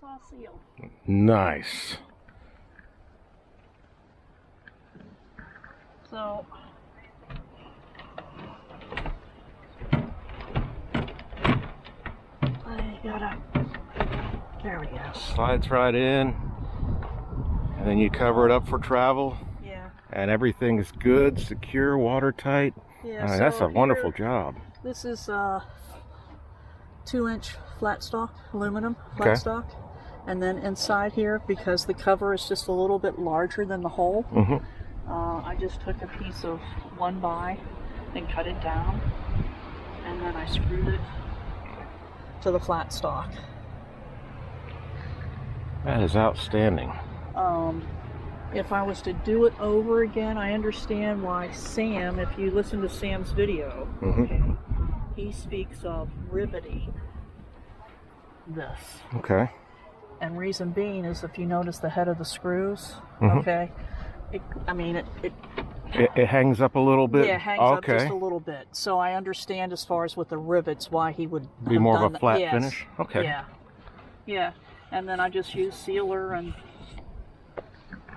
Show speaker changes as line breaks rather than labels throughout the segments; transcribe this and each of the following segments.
all sealed.
Nice.
So I gotta, there we go.
Slides right in, and then you cover it up for travel.
Yeah.
And everything's good, secure, watertight.
Yeah.
So that's a wonderful
here,
job.
This is 2-inch flat stock, aluminum flat stock. And then inside here, because the cover is just a little bit larger than the hole, I just took a piece of 1x and cut it down, and then I screwed it to the flat stock.
That is outstanding.
If I was to do it over again, I understand why Sam, if you listen to Sam's video, okay, he speaks of riveting this.
Okay.
And reason being is, if you notice the head of the screws, okay, it
hangs up a little bit.
Yeah, it hangs up just a little bit. So I understand as far as with the rivets why he would
be more of a flat finish. Okay.
Yeah, yeah. And then I just use sealer and.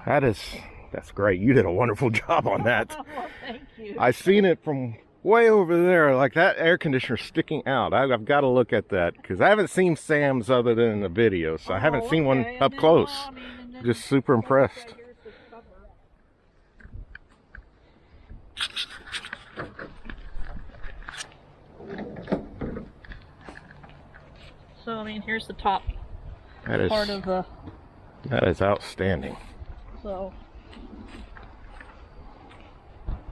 That's great. You did a wonderful job on that.
Well, thank you.
I seen it from way over there, like that air conditioner sticking out. I've got to look at that because I haven't seen Sam's other than in the video, so I haven't seen one up close. Just super impressed.
So I mean, here's the top
That
part of the.
is outstanding.
So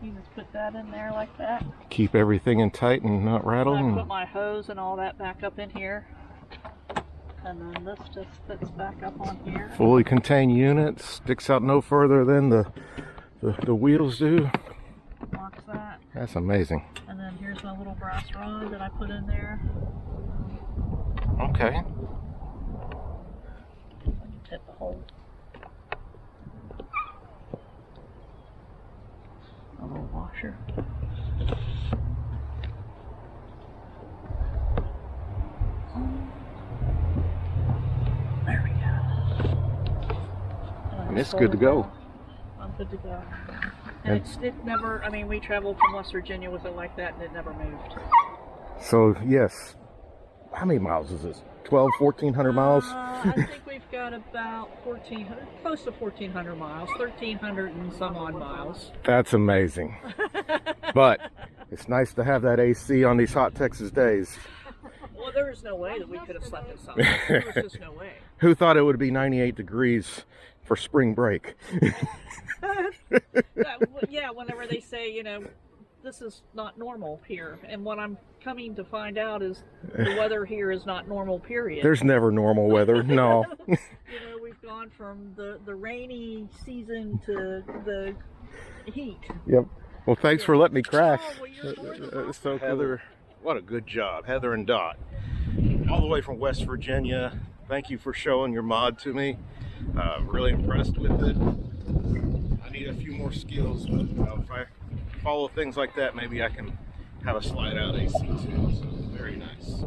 you just put that in there like that.
Keep everything in tight and not rattle.
And I put my hose and all that back up in here. And then this just fits back up on here.
Fully contained unit, sticks out no further than the wheels do.
Locks that.
That's amazing.
And then here's my little brass rod that I put in there.
Okay.
I can tip the hole. A little washer. There we go.
And it's good to go.
I'm good to go. And it never, I mean, we traveled from West Virginia with it like that and it never moved.
So, yes. How many miles is this? 1,400 miles?
I think we've got about 1,400, close to 1,400 miles, 1,300 and some odd miles.
That's amazing. But it's nice to have that AC on these hot Texas days.
Well, there was no way that we could have slept inside. There was just no way.
Who thought it would be 98 degrees for spring break?
Yeah, whenever they say, you know, this is not normal here. And what I'm coming to find out is the weather here is not normal, period.
There's never normal weather, no.
You know, we've gone from the rainy season to the heat.
Yep. Well, thanks for letting me crash.
Oh, well, you're more than welcome.
So Heather, what a good job. Heather and Dot. All the way from West Virginia. Thank you for showing your mod to me. Really impressed with it. I need a few more skills, but if I follow things like that, maybe I can have a slide out AC too. So very nice.